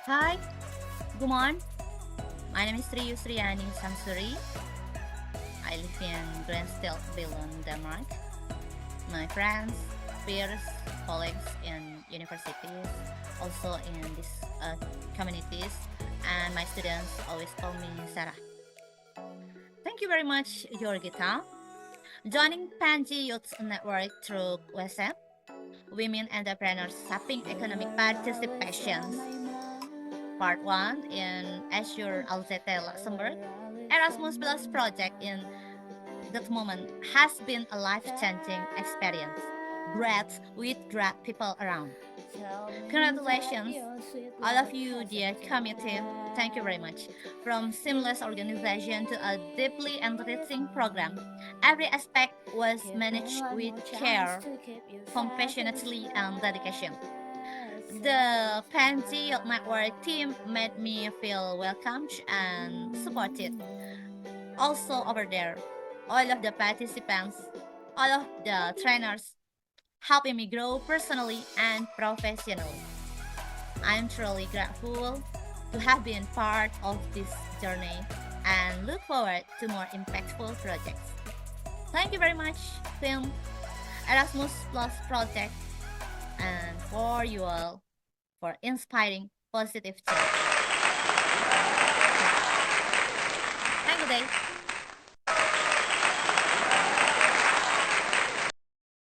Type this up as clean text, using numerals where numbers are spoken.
Hi, good morning. My name is Sriani Samsuri. I live in Grenstilt, Billund, Denmark. My friends, peers, colleagues in universities, also in these communities, and my students always call me Sarah. Thank you very much, Yorgita. Joining Pangaea Youth Network through WhatsApp, Women Entrepreneurs Shaping Economic Participation. Part 1 in Azure Alzate, Luxembourg. ErasmusPlus project in that moment has been a life-changing experience. Great with great people around. Congratulations, all of you, dear committee. Thank you very much. From seamless organization to a deeply enriching program, every aspect was managed with care, compassionately, and dedication. The Pangaea Network team made me feel welcomed and supported. Also over there, all of the participants, all of the trainers helping me grow personally and professionally. I'm truly grateful to have been part of this journey and look forward to more impactful projects. Thank you very much, Film Erasmus Plus Project, and for you all for inspiring positive change. Have a good day.